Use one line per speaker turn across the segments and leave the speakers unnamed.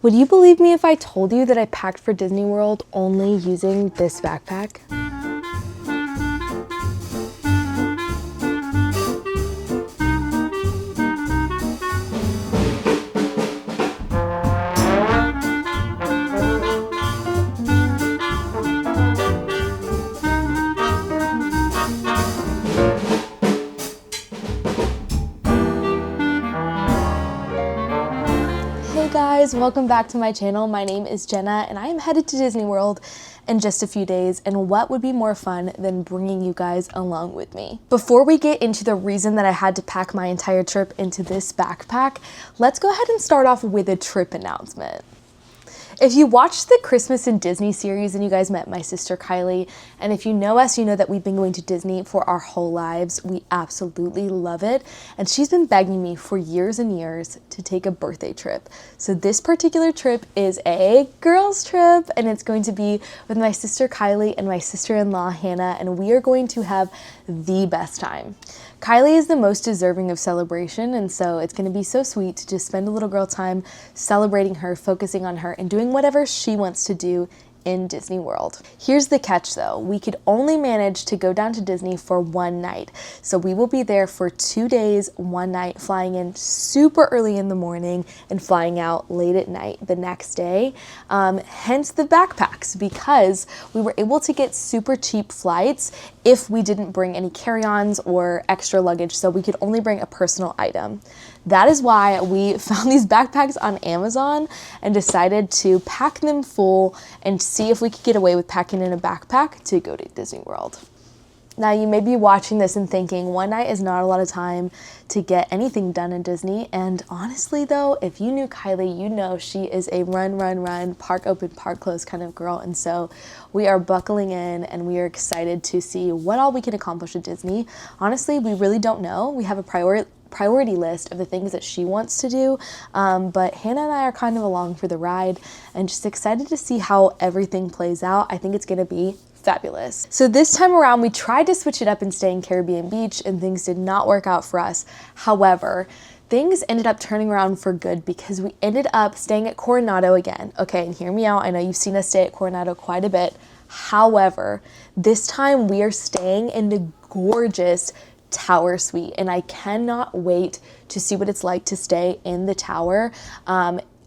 Would you believe me if I told you that I packed for Disney World only using this backpack? Hey guys, welcome back to my channel. My name is Jenna and I am headed to Disney World in just a few days, and what would be more fun than bringing you guys along with me? Before we get into the reason that I had to pack my entire trip into this backpack, let's go ahead and start off with a trip announcement. If you watched the Christmas in Disney series and you guys met my sister Kylie, and if you know us, you know that we've been going to Disney for our whole lives. We absolutely love it. And she's been begging me for years and years to take a birthday trip. So this particular trip is a girls trip, and it's going to be with my sister Kylie and my sister-in-law Hannah, and we are going to have the best time. Kylie is the most deserving of celebration, and so it's going to be so sweet to just spend a little girl time celebrating her, focusing on her, and doing whatever she wants to do in Disney World. Here's the catch though, we could only manage to go down to Disney for one night. So we will be there for 2 days, 1 night, flying in super early in the morning and flying out late at night the next day. Hence the backpacks, because we were able to get super cheap flights if we didn't bring any carry-ons or extra luggage, so we could only bring a personal item. That is why we found these backpacks on Amazon and decided to pack them full and see if we could get away with packing in a backpack to go to Disney World. Now you may be watching this and thinking 1 night is not a lot of time to get anything done in Disney, and honestly though, if you knew Kylie, you know she is a run, park open, park close kind of girl, and so we are buckling in and we are excited to see what all we can accomplish at Disney. Honestly, we really don't know. We have a priority list of the things that she wants to do, but Hannah and I are kind of along for the ride and just excited to see how everything plays out. I think it's going to be fabulous. So this time around, we tried to switch it up and stay in Caribbean Beach, and things did not work out for us. However, things ended up turning around for good because we ended up staying at Coronado again. Okay, and hear me out. I know you've seen us stay at Coronado quite a bit. However, this time we are staying in the gorgeous Tower Suite, and I cannot wait to see what it's like to stay in the tower.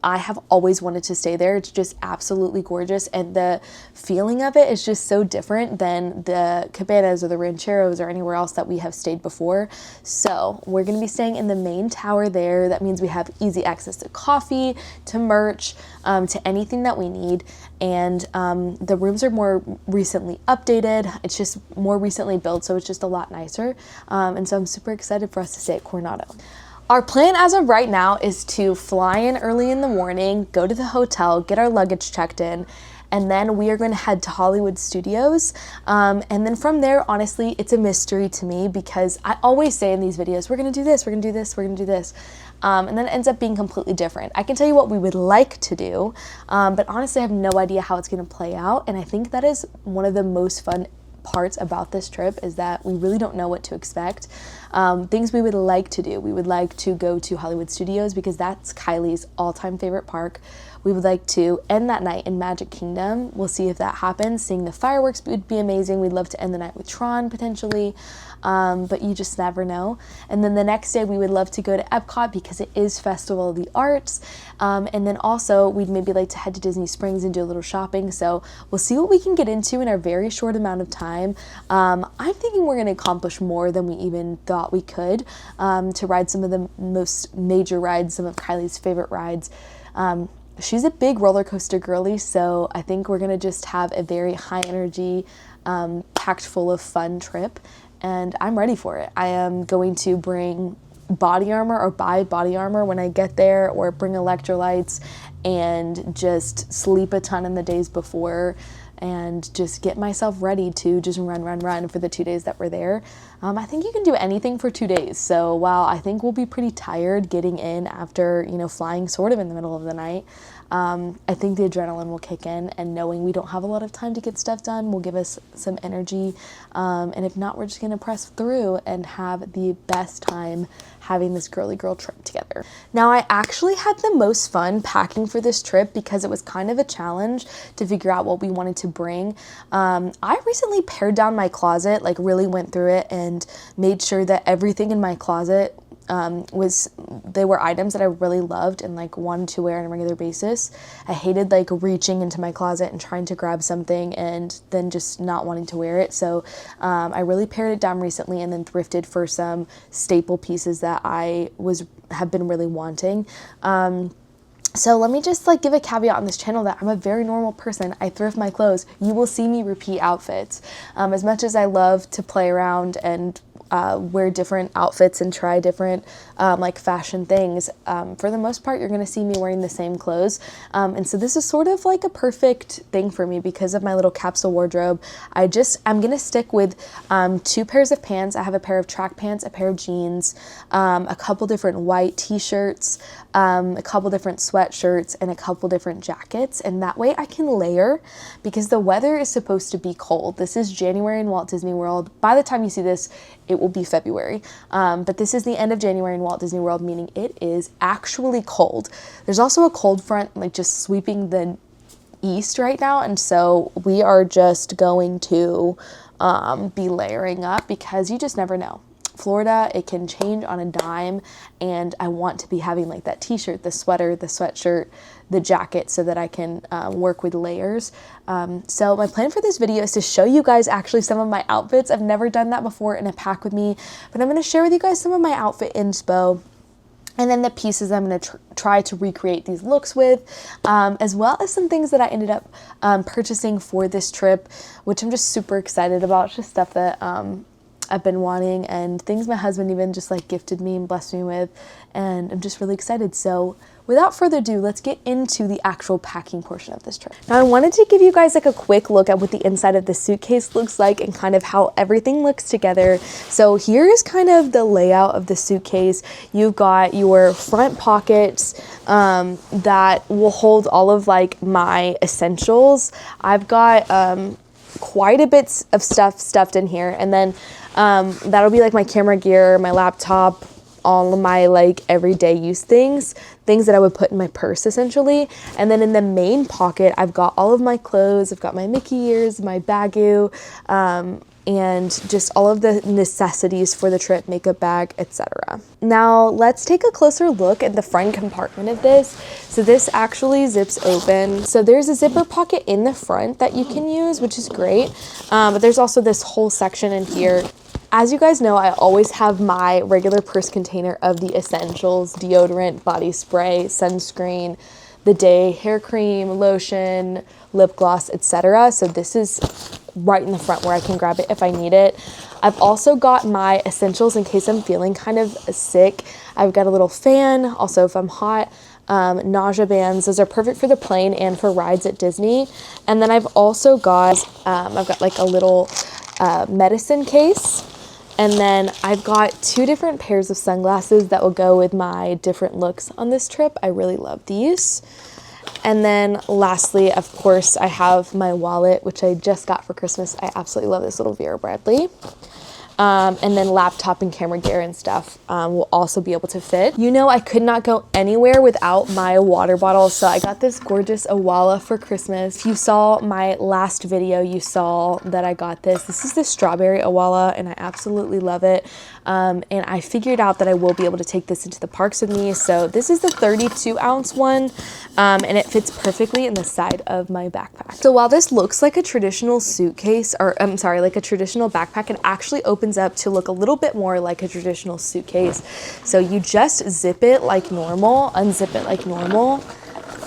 I have always wanted to stay there. It's just absolutely gorgeous, and the feeling of it is just so different than the cabanas or the rancheros or anywhere else that we have stayed before. So we're going to be staying in the main tower there. That means we have easy access to coffee, to merch, to anything that we need, and the rooms are more recently updated. It's just more recently built, so it's just a lot nicer, and so I'm super excited for us to stay at Coronado. Our plan as of right now is to fly in early in the morning, go to the hotel, get our luggage checked in, and then we are going to head to Hollywood Studios. And then from there, honestly, it's a mystery to me because I always say in these videos, we're going to do this, we're going to do this, we're going to do this. And then it ends up being completely different. I can tell you what we would like to do, but honestly, I have no idea how it's going to play out. And I think that is one of the most fun parts about this trip, is that we really don't know what to expect. Things we would like to do. We would like to go to Hollywood Studios because that's Kylie's all-time favorite park. We would like to end that night in Magic Kingdom. We'll see if that happens. Seeing the fireworks would be amazing. We'd love to end the night with Tron potentially, but you just never know. And then the next day we would love to go to Epcot because it is Festival of the Arts. And then also we'd maybe like to head to Disney Springs and do a little shopping. So we'll see what we can get into in our very short amount of time. I'm thinking we're going to accomplish more than we even thought we could, to ride some of the most major rides, some of Kylie's favorite rides. She's a big roller coaster girly, so I think we're gonna just have a very high energy, packed full of fun trip, and I'm ready for it. I am going to bring body armor or buy body armor when I get there, or bring electrolytes and just sleep a ton in the days before and just get myself ready to just run for the 2 days that we're there. I think you can do anything for 2 days. So while I think we'll be pretty tired getting in after, you know, flying sort of in the middle of the night, I think the adrenaline will kick in, and knowing we don't have a lot of time to get stuff done will give us some energy. And if not, we're just going to press through and have the best time having this girly girl trip together. Now, I actually had the most fun packing for this trip because it was kind of a challenge to figure out what we wanted to bring. I recently pared down my closet, like really went through it and made sure that everything in my closet they were items that I really loved and like wanted to wear on a regular basis. I hated like reaching into my closet and trying to grab something and then just not wanting to wear it. So I really pared it down recently and then thrifted for some staple pieces that I have been really wanting. So let me just like give a caveat on this channel that I'm a very normal person. I thrift my clothes. You will see me repeat outfits. As much as I love to play around and wear different outfits and try different like fashion things, for the most part you're gonna see me wearing the same clothes, and so this is sort of like a perfect thing for me because of my little capsule wardrobe. I'm gonna stick with 2 pairs of pants. I have a pair of track pants, a pair of jeans, a couple different white t-shirts, a couple different sweatshirts, and a couple different jackets, and that way I can layer because the weather is supposed to be cold. This is January in Walt Disney World. By the time you see this, it will be February, but this is the end of January in Walt Disney World, meaning it is actually cold. There's also a cold front like just sweeping the east right now, and so we are just going to be layering up because you just never know. Florida, it can change on a dime, and I want to be having like that t-shirt, the sweater, the sweatshirt, the jacket, so that I can work with layers. So my plan for this video is to show you guys actually some of my outfits. I've never done that before in a pack with me, but I'm going to share with you guys some of my outfit inspo, and then the pieces I'm going to try to recreate these looks with, as well as some things that I ended up purchasing for this trip, which I'm just super excited about. It's just stuff that I've been wanting and things my husband even just like gifted me and blessed me with, and I'm just really excited. So without further ado, let's get into the actual packing portion of this trip. Now I wanted to give you guys like a quick look at what the inside of the suitcase looks like and kind of how everything looks together. So here is kind of the layout of the suitcase. You've got your front pockets that will hold all of like my essentials. I've got quite a bit of stuff stuffed in here, and then that'll be like my camera gear, my laptop, all of my like everyday use things that I would put in my purse essentially. And then in the main pocket, I've got all of my clothes. I've got my Mickey ears, my Bagu, and just all of the necessities for the trip, makeup bag, etc. Now let's take a closer look at the front compartment of this. So this actually zips open. So there's a zipper pocket in the front that you can use, which is great. But there's also this whole section in here. As you guys know, I always have my regular purse container of the essentials: deodorant, body spray, sunscreen, the day hair cream, lotion, lip gloss, etc. So this is right in the front where I can grab it if I need it. I've also got my essentials in case I'm feeling kind of sick. I've got a little fan, also if I'm hot, nausea bands. Those are perfect for the plane and for rides at Disney. And then I've also got, like a little medicine case. And then I've got 2 different pairs of sunglasses that will go with my different looks on this trip. I really love these. And then lastly, of course, I have my wallet, which I just got for Christmas. I absolutely love this little Vera Bradley. And then laptop and camera gear and stuff will also be able to fit. You know, I could not go anywhere without my water bottle, so I got this gorgeous Awala for Christmas. If you saw my last video, you saw that I got this. This is the strawberry Awala, and I absolutely love it. And I figured out that I will be able to take this into the parks with me. So this is the 32-ounce one, and it fits perfectly in the side of my backpack. So while this looks like a traditional suitcase, or I'm sorry, like a traditional backpack, it actually opens up to look a little bit more like a traditional suitcase. So you just zip it like normal, unzip it like normal,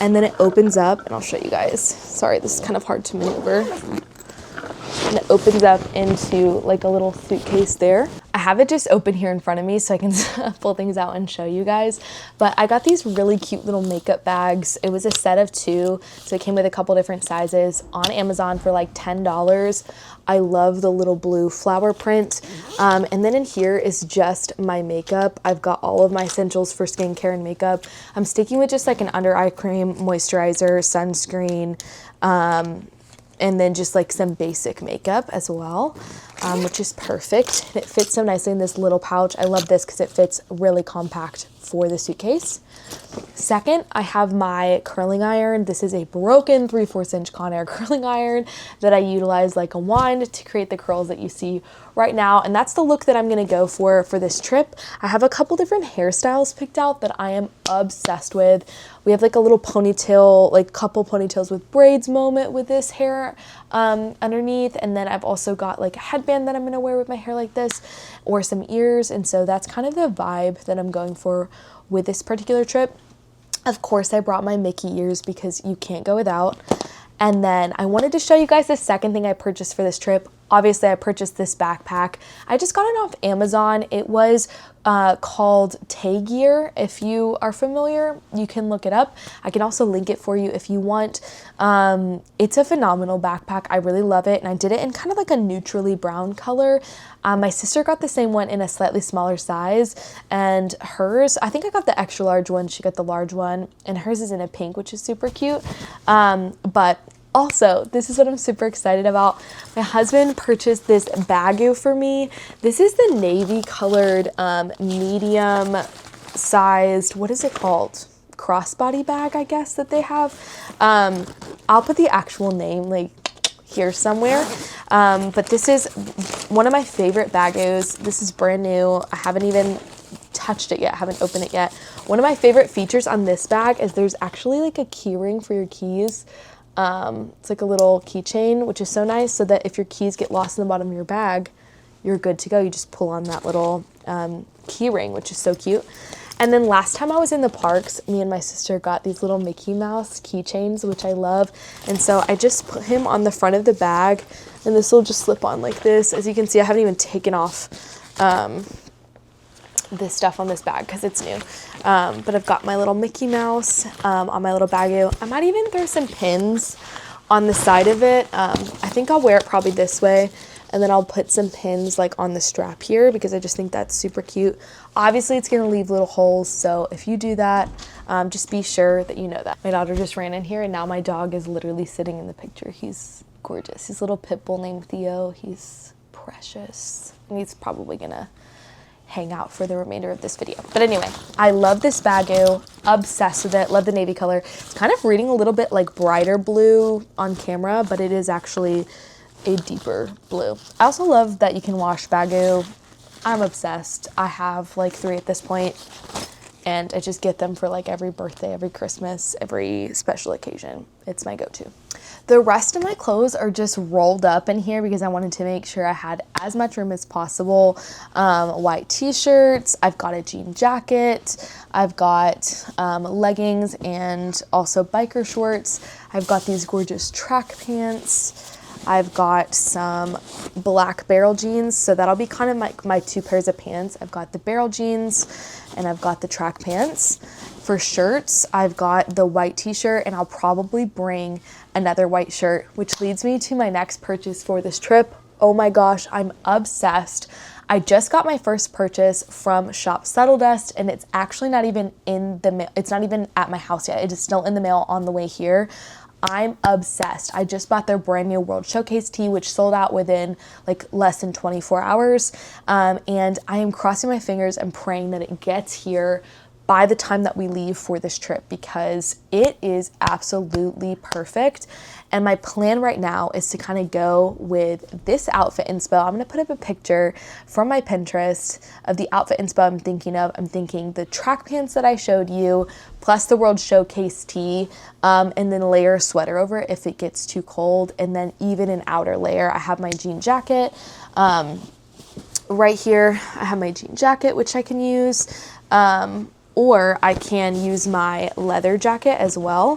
and then it opens up, and I'll show you guys. Sorry, this is kind of hard to maneuver. And it opens up into like a little suitcase there. I have it just open here in front of me so I can pull things out and show you guys. But I got these really cute little makeup bags. It was a set of 2, so it came with a couple different sizes on Amazon for like $10. I love the little blue flower print. And then in here is just my makeup. I've got all of my essentials for skincare and makeup. I'm sticking with just like an under eye cream, moisturizer, sunscreen, and then just like some basic makeup as well, which is perfect. And it fits so nicely in this little pouch. I love this because it fits really compact for the suitcase. Second, I have my curling iron. This is a broken 3/4 inch Conair curling iron that I utilize like a wand to create the curls that you see right now. And that's the look that I'm gonna go for this trip. I have a couple different hairstyles picked out that I am obsessed with. We have like a little ponytail, like couple ponytails with braids moment with this hair underneath. And then I've also got like a headband that I'm gonna wear with my hair like this, or some ears. And so that's kind of the vibe that I'm going for with this particular trip. Of course, I brought my Mickey ears because you can't go without. And then I wanted to show you guys the second thing I purchased for this trip. Obviously, I purchased this backpack. I just got it off Amazon. It was called Tay Gear. If you are familiar, you can look it up. I can also link it for you if you want. It's a phenomenal backpack. I really love it. And I did it in kind of like a neutrally brown color. My sister got the same one in a slightly smaller size, and hers, I think I got the extra large one. She got the large one, and hers is in a pink, which is super cute. But also, this is what I'm super excited about. My husband purchased this baggie for me. This is the navy colored, medium sized, what is it called? Crossbody bag, I guess, that they have. I'll put the actual name like here somewhere. But this is one of my favorite baggies. This is brand new. I haven't even touched it yet. I haven't opened it yet. One of my favorite features on this bag is there's actually like a key ring for your keys. It's like a little keychain, which is so nice, so that if your keys get lost in the bottom of your bag, you're good to go. You just pull on that little key ring, which is so cute. And then last time I was in the parks, me and my sister got these little Mickey Mouse keychains, which I love. And so I just put him on the front of the bag, and this will just slip on like this. As you can see, I haven't even taken off this stuff on this bag because it's new. But I've got my little Mickey Mouse on my little baggie. I might even throw some pins on the side of it. I think I'll wear it probably this way, and then I'll put some pins like on the strap here because I just think that's super cute. Obviously, it's gonna leave little holes, so if you do that, just be sure that you know that. My daughter just ran in here, and now my dog is literally sitting in the picture. He's gorgeous. He's a little pit bull named Theo. He's precious, and he's probably gonna hang out for the remainder of this video. But anyway, I love this baggie, obsessed with it, love the navy color. It's kind of reading a little bit like brighter blue on camera, but it is actually a deeper blue. I also love that you can wash baggie. I'm obsessed. I have like 3 at this point, and I just get them for like every birthday, every Christmas, every special occasion. It's my go-to. The rest of my clothes are just rolled up in here because I wanted to make sure I had as much room as possible. White t-shirts, I've got a jean jacket, I've got leggings and also biker shorts. I've got these gorgeous track pants. I've got some black barrel jeans, so that'll be kind of my 2 pairs of pants. I've got the barrel jeans and I've got the track pants. For shirts, I've got the white t-shirt, and I'll probably bring another white shirt, which leads me to my next purchase for this trip. Oh my gosh, I'm obsessed. I just got my first purchase from Shop Subtle Dust, and it's actually not even in the mail. It's not even at my house yet. It is still in the mail on the way here. I'm obsessed. I just bought their brand new World Showcase tee, which sold out within like less than 24 hours. And I am crossing my fingers and praying that it gets here by the time that we leave for this trip, because it is absolutely perfect. And my plan right now is to kind of go with this outfit inspo. I'm going to put up a picture from my Pinterest of the outfit inspo I'm thinking of. I'm thinking the track pants that I showed you, plus the World Showcase tee, and then layer a sweater over it if it gets too cold, and then even an outer layer. I have my jean jacket. Right here, I have my jean jacket, which I can use. or I can use my leather jacket as well,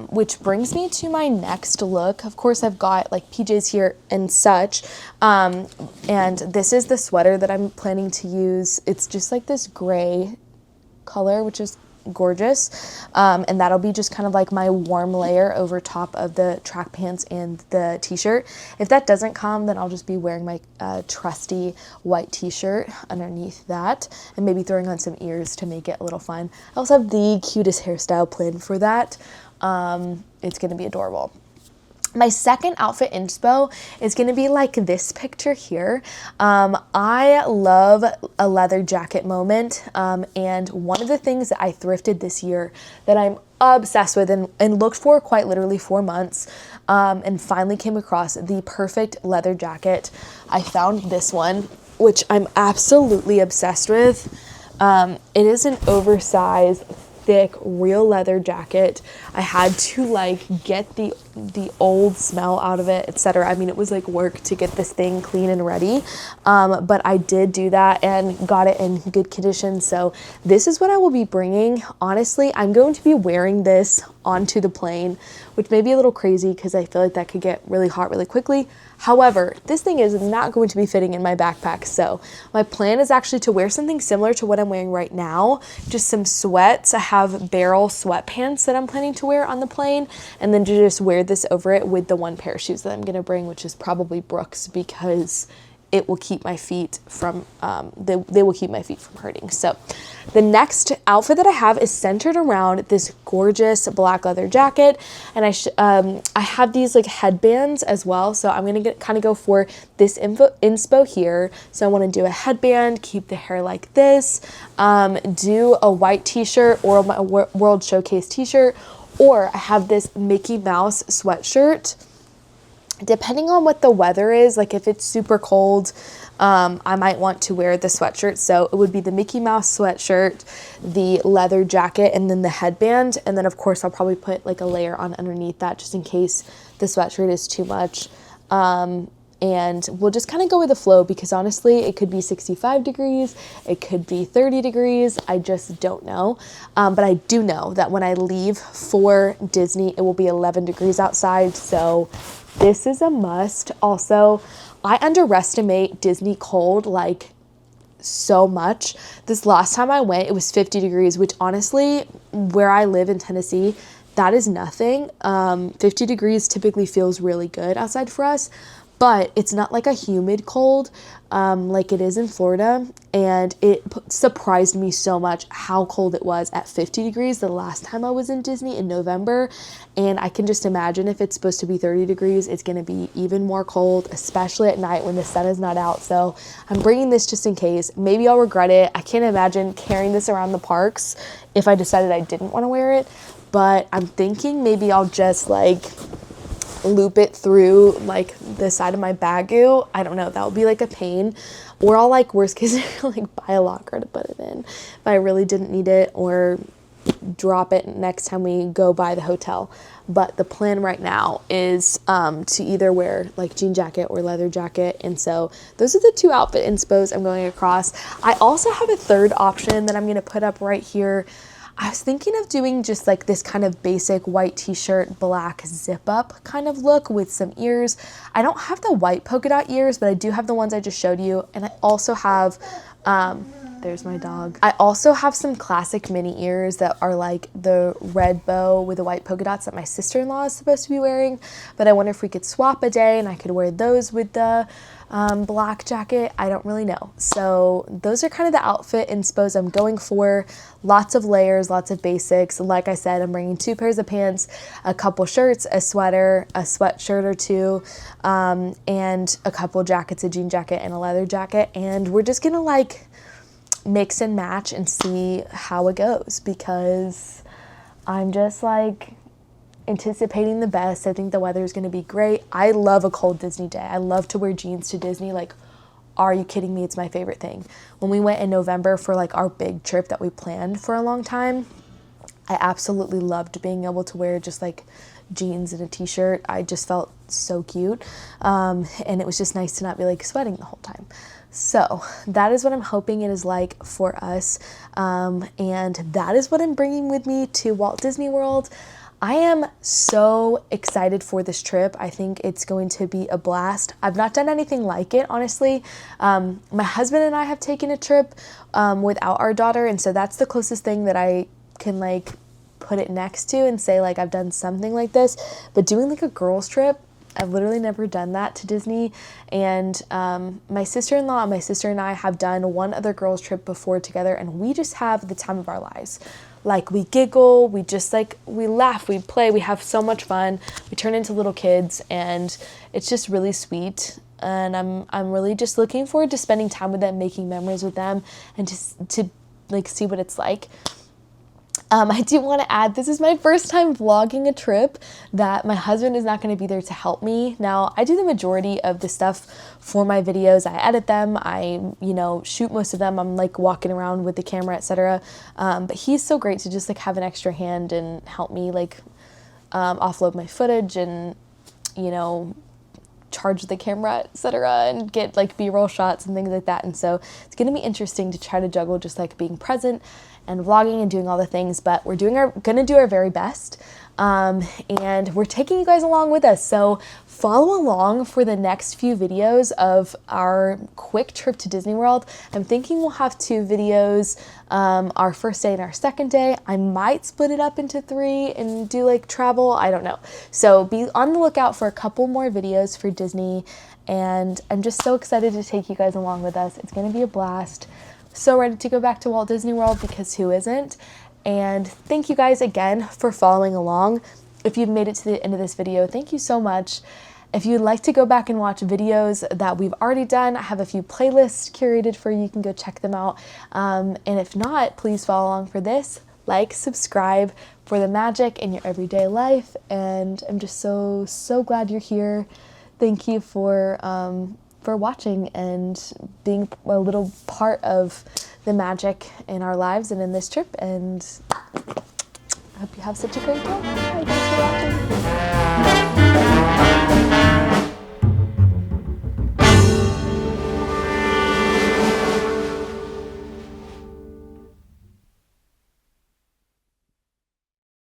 which brings me to my next look. Of course, I've got like PJs here and such, and this is the sweater that I'm planning to use. It's just like this gray color, which is gorgeous, and that'll be just kind of like my warm layer over top of the track pants and the t-shirt. If that doesn't come, then I'll just be wearing my trusty white t-shirt underneath that, and maybe throwing on some ears to make it a little fun. I also have the cutest hairstyle planned for that. It's gonna be adorable. My second outfit inspo is going to be like this picture here. I love a leather jacket moment, and one of the things that I thrifted this year that I'm obsessed with and looked for quite literally 4 months, and finally came across the perfect leather jacket. I found this one, which I'm absolutely obsessed with. It is an oversized, thick, real leather jacket. I had to like get the old smell out of it, etc. I mean, it was like work to get this thing clean and ready, but I did do that and got it in good condition. So this is what I will be bringing. Honestly, I'm going to be wearing this onto the plane, which may be a little crazy because I feel like that could get really hot really quickly. However, this thing is not going to be fitting in my backpack, so my plan is actually to wear something similar to what I'm wearing right now, just some sweats. I have barrel sweatpants that I'm planning to wear on the plane, and then to just wear this over it with the one pair of shoes that I'm gonna bring, which is probably Brooks, because it will keep my feet from, they will keep my feet from hurting. So the next outfit that I have is centered around this gorgeous black leather jacket. And I have these like headbands as well. So I'm going to kind of go for this inspo here. So I want to do a headband, keep the hair like this, do a white t-shirt or my World Showcase t-shirt, or I have this Mickey Mouse sweatshirt. Depending on what the weather is, like if it's super cold, I might want to wear the sweatshirt. So it would be the Mickey Mouse sweatshirt, the leather jacket, and then the headband. And then of course I'll probably put like a layer on underneath that just in case the sweatshirt is too much. And we'll just kind of go with the flow, because honestly, it could be 65 degrees, it could be 30 degrees, I just don't know. But I do know that when I leave for Disney, it will be 11 degrees outside, so this is a must. Also, I underestimate Disney cold like so much. This last time I went, it was 50 degrees, which honestly, where I live in Tennessee, that is nothing. 50 degrees typically feels really good outside for us, but it's not like a humid cold like it is in Florida. And it surprised me so much how cold it was at 50 degrees the last time I was in Disney in November. And I can just imagine if it's supposed to be 30 degrees, it's going to be even more cold, especially at night when the sun is not out. So I'm bringing this just in case. Maybe I'll regret it. I can't imagine carrying this around the parks if I decided I didn't want to wear it. But I'm thinking maybe I'll just like loop it through like the side of my bagoo. I don't know, that would be like a pain. Or I'll like, worst case scenario, like buy a locker to put it in if I really didn't need it, or drop it next time we go by the hotel. But the plan right now is to either wear like jean jacket or leather jacket. And so those are the two outfit inspos I'm going across. I also have a third option that I'm going to put up right here. I was thinking of doing just like this kind of basic white t-shirt, black zip up kind of look with some ears. I don't have the white polka dot ears, but I do have the ones I just showed you. And I also have, there's my dog. I also have some classic mini ears that are like the red bow with the white polka dots that my sister-in-law is supposed to be wearing. But I wonder if we could swap a day and I could wear those with the black jacket. I don't really know. So those are kind of the outfit inspos I'm going for. Lots of layers, lots of basics. Like I said, I'm bringing 2 pairs of pants, a couple shirts, a sweater, a sweatshirt or two, and a couple jackets, a jean jacket and a leather jacket. And we're just gonna like mix and match and see how it goes, because I'm just like anticipating the best. I think the weather is going to be great. I love a cold Disney day. I love to wear jeans to Disney. Like, are you kidding me? It's my favorite thing. When we went in November for like our big trip that we planned for a long time, I absolutely loved being able to wear just like jeans and a t-shirt. I just felt so cute. And it was just nice to not be like sweating the whole time. So that is what I'm hoping it is like for us. And that is what I'm bringing with me to Walt Disney World. I am so excited for this trip. I think it's going to be a blast. I've not done anything like it, honestly. My husband and I have taken a trip without our daughter, and so that's the closest thing that I can like put it next to and say like I've done something like this. But doing like a girls trip, I've literally never done that to Disney. And my sister-in-law and my sister and I have done one other girls trip before together, and we just have the time of our lives. Like, we giggle, we just like, we laugh, we play, we have so much fun, we turn into little kids, and it's just really sweet. And I'm really just looking forward to spending time with them, making memories with them, and just to like see what it's like. I do want to add, this is my first time vlogging a trip that my husband is not going to be there to help me. Now, I do the majority of the stuff for my videos. I edit them, I, shoot most of them. I'm like walking around with the camera, etc. But he's so great to just like have an extra hand and help me like offload my footage and, charge the camera, etc., and get like B-roll shots and things like that. And so it's going to be interesting to try to juggle just like being present and vlogging and doing all the things, but we're gonna do our very best. And we're taking you guys along with us. So follow along for the next few videos of our quick trip to Disney World. I'm thinking we'll have 2 videos, our first day and our second day. I might split it up into 3 and do like travel, I don't know. So be on the lookout for a couple more videos for Disney, and I'm just so excited to take you guys along with us. It's gonna be a blast. So ready to go back to Walt Disney World, because who isn't? And thank you guys again for following along. If you've made it to the end of this video, thank you so much. If you'd like to go back and watch videos that we've already done, I have a few playlists curated for you. You can go check them out. And if not, please follow along for this. Like, subscribe for the magic in your everyday life. And I'm just so, so glad you're here. Thank you for watching and being a little part of the magic in our lives and in this trip. And I hope you have such a great day. Bye, thanks for watching.